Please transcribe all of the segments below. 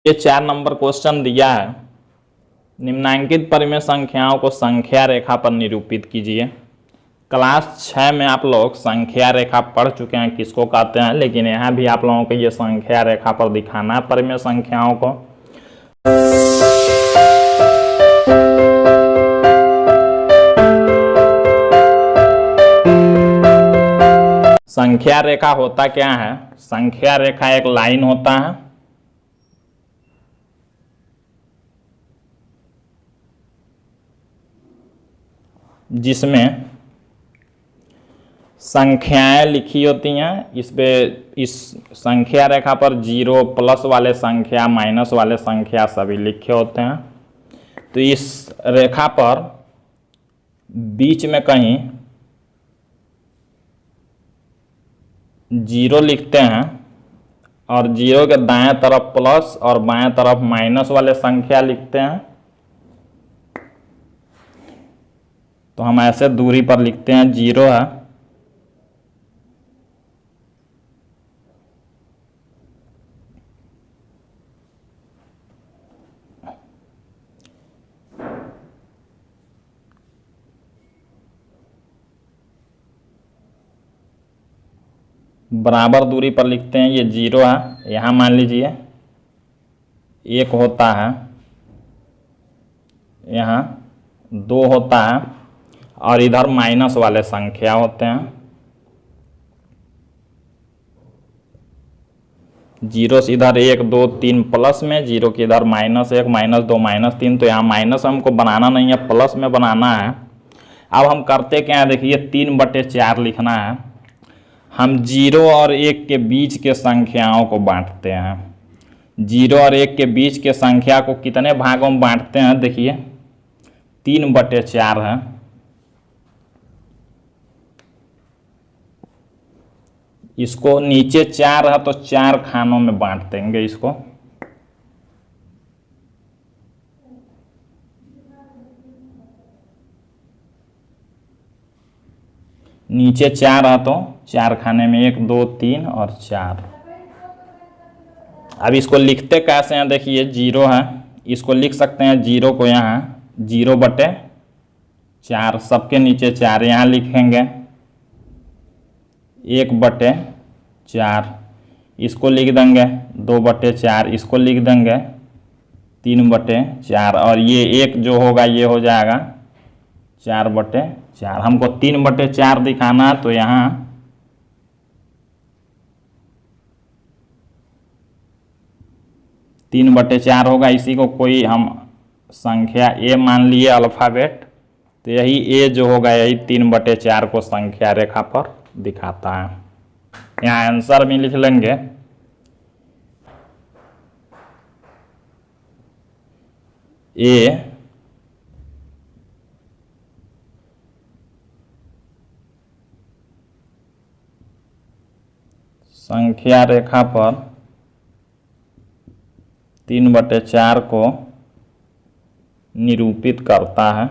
ये 4 number question दिया है। निम्नांकित परिमेय संख्याओं को संख्या रेखा पर निरूपित कीजिए। क्लास 6 में आप लोग संख्या रेखा पढ़ चुके हैं किसको कहते हैं, लेकिन यहाँ भी आप लोगों को ये संख्या रेखा पर दिखाना है परिमेय संख्याओं को। संख्या रेखा होता क्या है? संख्या रेखा एक लाइन होता है जिसमें संख्याएं लिखी होती हैं। इस संख्या रेखा पर 0 प्लस वाले संख्या, माइनस वाले संख्या सभी लिखे होते हैं। तो इस रेखा पर बीच में कहीं 0 लिखते हैं और 0 के दाएं तरफ प्लस और बाएं तरफ माइनस वाले संख्या लिखते हैं। तो हम ऐसे दूरी पर लिखते हैं 0 है, बराबर दूरी पर लिखते हैं ये 0 है। यहाँ मान लीजिए 1 होता है, यहाँ 2 होता है और इधर माइनस वाले संख्या होते हैं। 0 से इधर 1 2 3 प्लस में, 0 के इधर -1 -2 -3। तो यहाँ माइनस हमको बनाना नहीं है, प्लस में बनाना है। अब हम करते क्या है, देखिए 3/4 लिखना है। हम 0 और 1 के बीच के संख्याओं को बांटते हैं। 0 और 1 के बीच के संख्या को कितने भागों में बांटते हैं? देखिए 3/4 है। इसको नीचे 4 है तो 4 खानों में बांट देंगे इसको। नीचे 4 है तो 4 खाने में 1 2 3 और 4। अब इसको लिखते कैसे हैं? देखिए 0 है, इसको लिख सकते हैं 0 को यहाँ 0/4, सबके नीचे 4 यहाँ लिखेंगे 1/4, इसको लिख देंगे 2/4, इसको लिख देंगे 3/4 और ये 1 जो होगा ये हो जाएगा 4/4। हमको 3/4 दिखाना है तो यहाँ 3/4 होगा। इसी को कोई हम संख्या a मान लिए अल्फ़ाबेट, तो यही a जो होगा यही 3/4 को संख्या रेखा पर दिखाता है। यहाँ आंसर में लिख लेंगे a संख्या रेखा पर 3/4 को निरूपित करता है।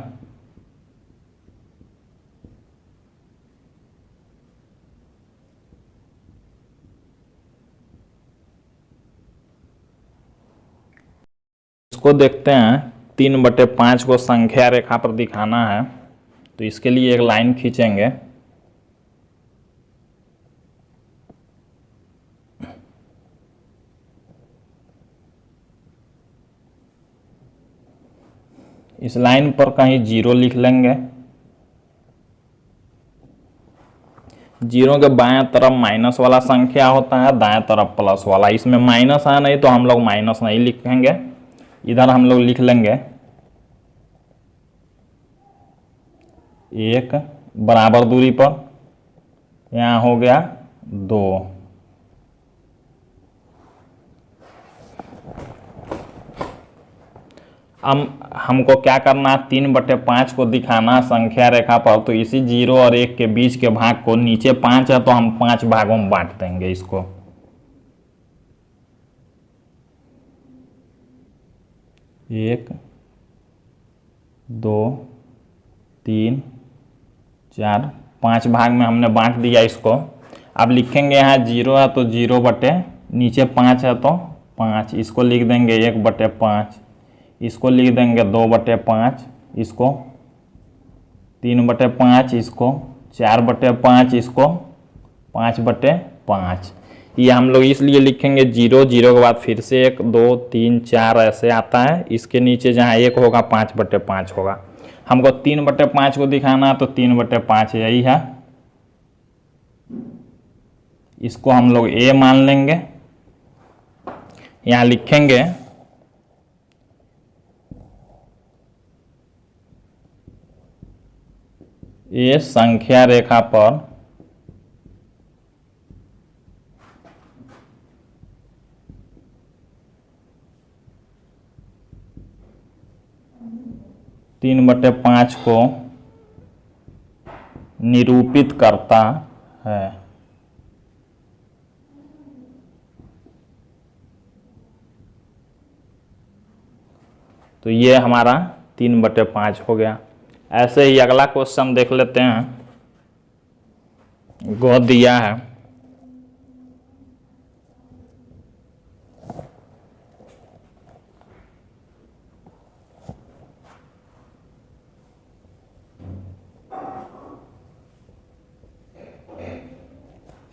इसको देखते हैं 3/5 को संख्या रेखा पर दिखाना है, तो इसके लिए एक लाइन खींचेंगे। इस लाइन पर कहीं 0 लिख लेंगे। 0 के बाएं तरफ माइनस वाला संख्या होता है, दाएं तरफ प्लस वाला। इसमें माइनस है नहीं तो हम लोग माइनस नहीं लिखेंगे, इधर हम लोग लिख लेंगे 1 बराबर दूरी पर, यहाँ हो गया 2। अब हमको क्या करना है, 3/5 को दिखाना संख्या रेखा पर। तो इसी 0 और 1 के बीच के भाग को, नीचे 5 है तो हम 5 भागों में बांट देंगे इसको। 1 2 3 4 5 भाग में हमने बांट दिया इसको। अब लिखेंगे यहाँ 0 है तो 0 बटे नीचे 5 है तो 5, इसको लिख देंगे 1/5, इसको लिख देंगे 2/5, इसको 3/5, इसको 4/5, इसको 5/5। ये हम लोग इसलिए लिखेंगे 0, 0 के बाद फिर से 1 2 3 4 ऐसे आता है, इसके नीचे जहाँ 1 होगा 5/5 होगा। हमको 3/5 को दिखाना है तो 3/5 यही है, इसको हम लोग a मान लेंगे। यहाँ लिखेंगे ये संख्या रेखा पर तीन बटे पाँच को निरूपित करता है। तो ये हमारा 3/5 हो गया। ऐसे ही अगला क्वेश्चन देख लेते हैं। गो दिया है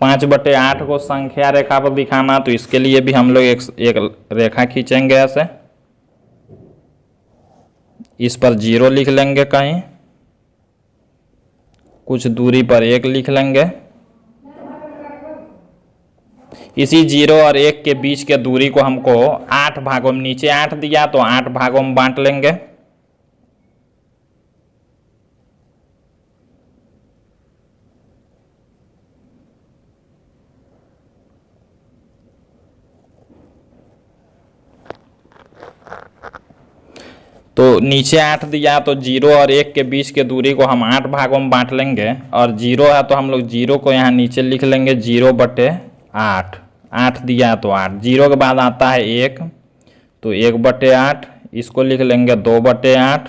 पाँच बटे आठ को संख्या रेखा पर दिखाना, तो इसके लिए भी हम लोग एक रेखा खींचेंगे ऐसे, इस पर 0 लिख लेंगे, कहीं कुछ दूरी पर 1 लिख लेंगे। इसी 0 और 1 के बीच के दूरी को हमको 8 भागों में, नीचे 8 दिया तो 8 भागों में बांट लेंगे। तो नीचे 8 दिया तो 0 और 1 के बीच के दूरी को हम 8 भागों में बांट लेंगे, और 0 है तो हम लोग 0 को यहाँ नीचे लिख लेंगे 0/8। 8 दिया तो 8, 0 के बाद आता है 1 तो 1/8, इसको लिख लेंगे 2/8,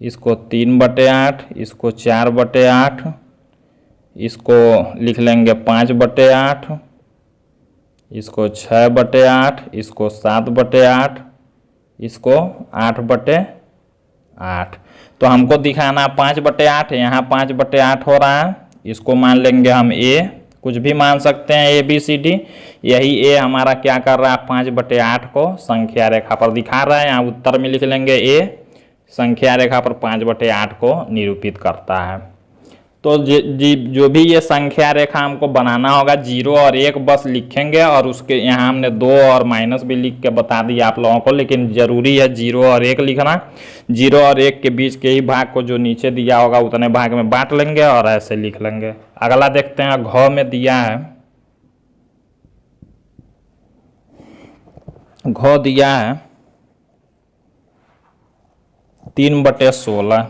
इसको 3/8, इसको 4/8, इसको लिख लेंगे 5/8, इसको 6/8, इसको 7/8, इसको 8/8। तो हमको दिखाना 5/8, यहाँ 5/8 हो रहा है, इसको मान लेंगे हम a, कुछ भी मान सकते हैं ABCD। यही a हमारा क्या कर रहा है, 5/8 को संख्या रेखा पर दिखा रहा है। यहाँ उत्तर में लिख लेंगे a संख्या रेखा पर 5/8 को निरूपित करता है। तो जो भी ये संख्या रेखा हमको बनाना होगा, 0 और 1 बस लिखेंगे, और उसके यहाँ हमने 2 और माइनस भी लिख के बता दिया आप लोगों को, लेकिन ज़रूरी है 0 और 1 लिखना। 0 और 1 के बीच के ही भाग को जो नीचे दिया होगा उतने भाग में बांट लेंगे और ऐसे लिख लेंगे। अगला देखते हैं, घ में दिया है, घ दिया है 3/16।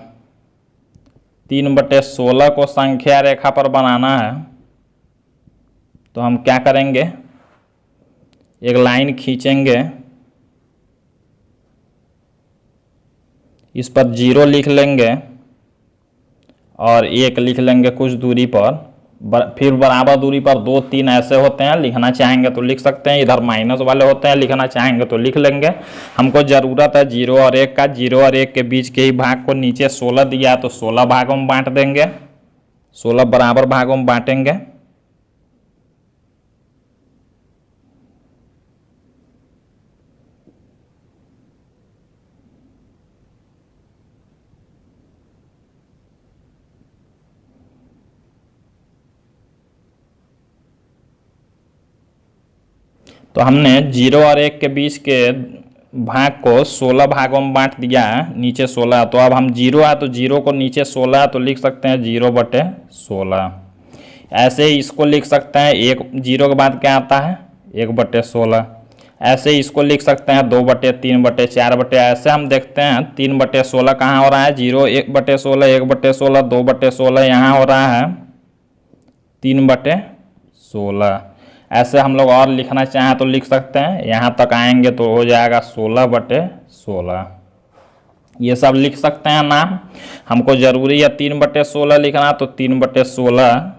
3/16 को संख्या रेखा पर बनाना है, तो हम क्या करेंगे, एक लाइन खींचेंगे, इस पर 0 लिख लेंगे और 1 लिख लेंगे कुछ दूरी पर, फिर बराबर दूरी पर 2 3 ऐसे होते हैं, लिखना चाहेंगे तो लिख सकते हैं। इधर माइनस वाले होते हैं, लिखना चाहेंगे तो लिख लेंगे। हमको ज़रूरत है 0 और 1 का। 0 और 1 के बीच के ही भाग को नीचे 16 दिया तो 16 भागों में बांट देंगे, 16 बराबर भागों में बांटेंगे। तो हमने 0 और 1 के बीच के भाग को 16 भागों में बांट दिया है, नीचे 16। तो अब हम 0 है तो 0 को नीचे 16 तो लिख सकते हैं 0/16। ऐसे ही इसको लिख सकते हैं, 0 के बाद क्या आता है 1/16। ऐसे ही इसको लिख सकते हैं 2/3/4। ऐसे हम देखते हैं 3/16 कहाँ हो रहा है, 0 1/16, 1/16, 2/16, यहाँ हो रहा है 3/16। ऐसे हम लोग और लिखना चाहें तो लिख सकते हैं, यहाँ तक आएंगे तो हो जाएगा 16/16। ये सब लिख सकते हैं नाम। हमको ज़रूरी है 3/16 लिखना, तो 3/16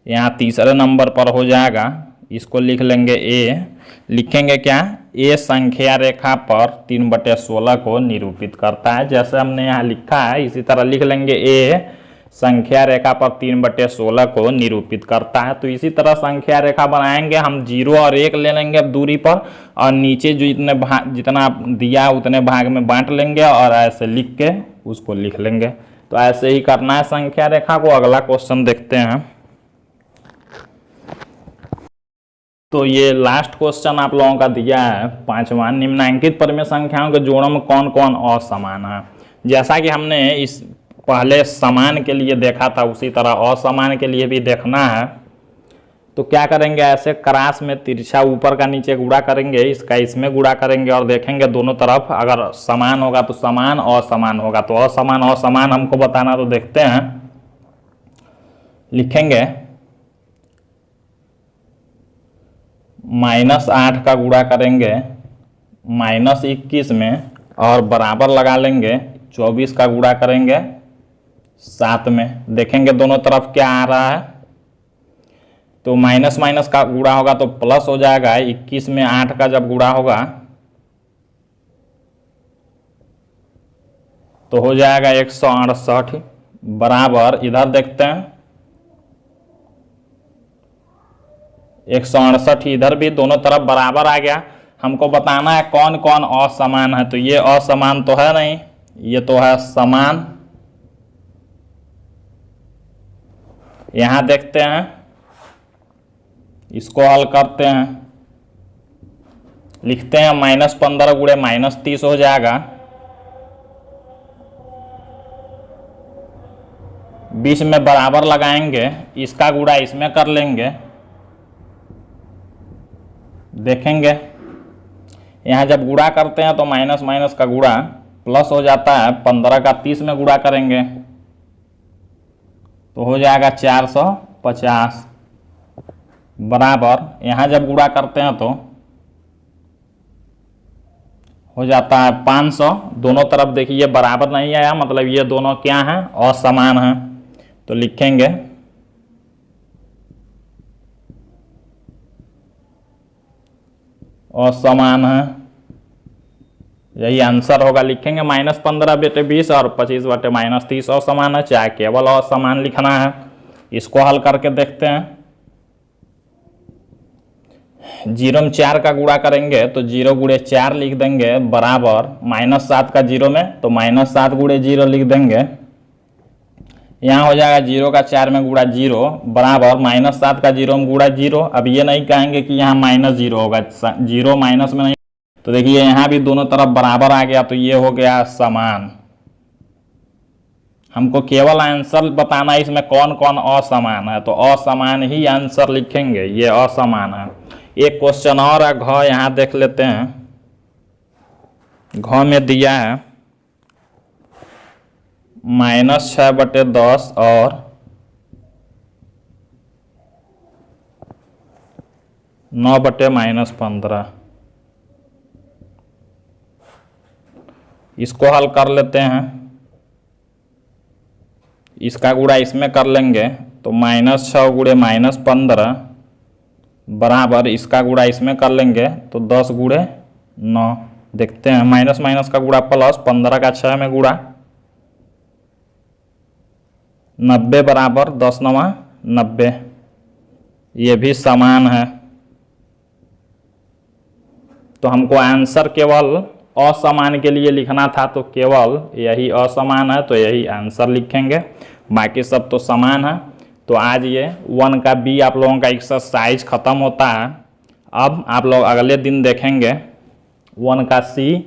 यहाँ तीसरे नंबर पर हो जाएगा। इसको लिख लेंगे ए, लिखेंगे क्या, ए संख्या रेखा पर 3/16 को निरूपित करता है। जैसे हमने यहाँ लिखा है इसी तरह लिख लेंगे ए संख्या रेखा पर 3/16 को निरूपित करता है। तो इसी तरह संख्या रेखा बनाएंगे हम, 0 और 1 ले लेंगे दूरी पर और नीचे जो जितना दिया उतने भाग में बांट लेंगे और ऐसे लिख के उसको लिख लेंगे। तो ऐसे ही करना है संख्या रेखा को। अगला क्वेश्चन देखते हैं। तो ये लास्ट क्वेश्चन आप लोगों का दिया है 5वां, निम्नलिखित परिमेय संख्याओं के जोड़ों में कौन कौन असमान है। जैसा कि हमने इस पहले समान के लिए देखा था उसी तरह असमान के लिए भी देखना है। तो क्या करेंगे, ऐसे क्रास में तिरछा ऊपर का नीचे गुणा करेंगे, इसका इसमें गुणा करेंगे और देखेंगे दोनों तरफ अगर समान होगा तो समान, असमान होगा तो असमान। असमान हमको बताना, तो देखते हैं, लिखेंगे -8 का गुणा करेंगे -21 में और बराबर लगा लेंगे 24 का गुणा करेंगे 7 में। देखेंगे दोनों तरफ क्या आ रहा है, तो माइनस माइनस का गुणा होगा तो प्लस हो जाएगा। 21 में 8 का जब गुणा होगा तो हो जाएगा 168 बराबर, इधर देखते हैं 168, इधर भी दोनों तरफ बराबर आ गया। हमको बताना है कौन कौन असमान है। तो ये असमान तो है नहीं, ये तो है समान। यहां देखते हैं, इसको हल करते हैं, लिखते हैं -15 गुणे -30 हो जाएगा। बीच में बराबर लगाएंगे, इसका गुणा इसमें कर लेंगे। देखेंगे यहाँ जब गुणा करते हैं तो माइनस माइनस का गुणा प्लस हो जाता है। 15 का 30 में गुणा करेंगे तो हो जाएगा 450 बराबर, यहाँ जब गुणा करते हैं तो हो जाता है 500। दोनों तरफ देखिए बराबर नहीं आया, मतलब ये दोनों क्या हैं, असमान हैं। तो लिखेंगे असमान है, यही आंसर होगा। लिखेंगे -15/20 और 25/-30 असमान है, चाहे केवल असमान लिखना है। इसको हल करके देखते हैं। 0 में 4 का गुणा करेंगे तो 0 गुणे 4 लिख देंगे बराबर -7 का 0 में तो -7 गुणे 0 लिख देंगे। यहाँ हो जाएगा 0 का 4 में गुणा 0 बराबर -7 का 0 में गुणा 0। अब ये नहीं कहेंगे कि यहाँ -0 होगा, 0 माइनस में नहीं। तो देखिए यहाँ भी दोनों तरफ बराबर आ गया, तो ये हो गया समान। हमको केवल आंसर बताना है इसमें कौन कौन असमान है, तो असमान ही आंसर लिखेंगे, ये असमान है। एक क्वेश्चन और है घ, यहाँ देख लेते हैं। घ में दिया है -6/10 और 9/-15। इसको हल कर लेते हैं, इसका गुणा इसमें कर लेंगे तो -6 गुणे -15 बराबर, इसका गुणा इसमें कर लेंगे तो 10 गुणे 9। देखते हैं माइनस माइनस का गुणा प्लस, 15 का 6 में गुणा 90 बराबर 10 9 90, ये भी समान है। तो हमको आंसर केवल असमान के लिए लिखना था, तो केवल यही असमान है तो यही आंसर लिखेंगे, बाकी सब तो समान है। तो आज ये 1 का बी आप लोगों का एक्सरसाइज ख़त्म होता है। अब आप लोग अगले दिन देखेंगे 1 का सी।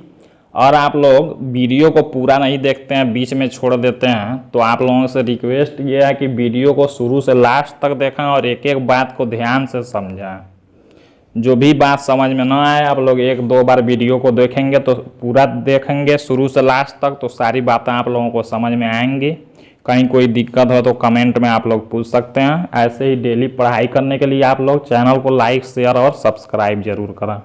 और आप लोग वीडियो को पूरा नहीं देखते हैं, बीच में छोड़ देते हैं, तो आप लोगों से रिक्वेस्ट ये है कि वीडियो को शुरू से लास्ट तक देखें और एक एक बात को ध्यान से समझें। जो भी बात समझ में ना आए आप लोग 1-2 बार वीडियो को देखेंगे, तो पूरा देखेंगे शुरू से लास्ट तक, तो सारी बातें आप लोगों को समझ में आएंगी। कहीं कोई दिक्कत हो तो कमेंट में आप लोग पूछ सकते हैं। ऐसे ही डेली पढ़ाई करने के लिए आप लोग चैनल को लाइक शेयर और सब्सक्राइब जरूर करें।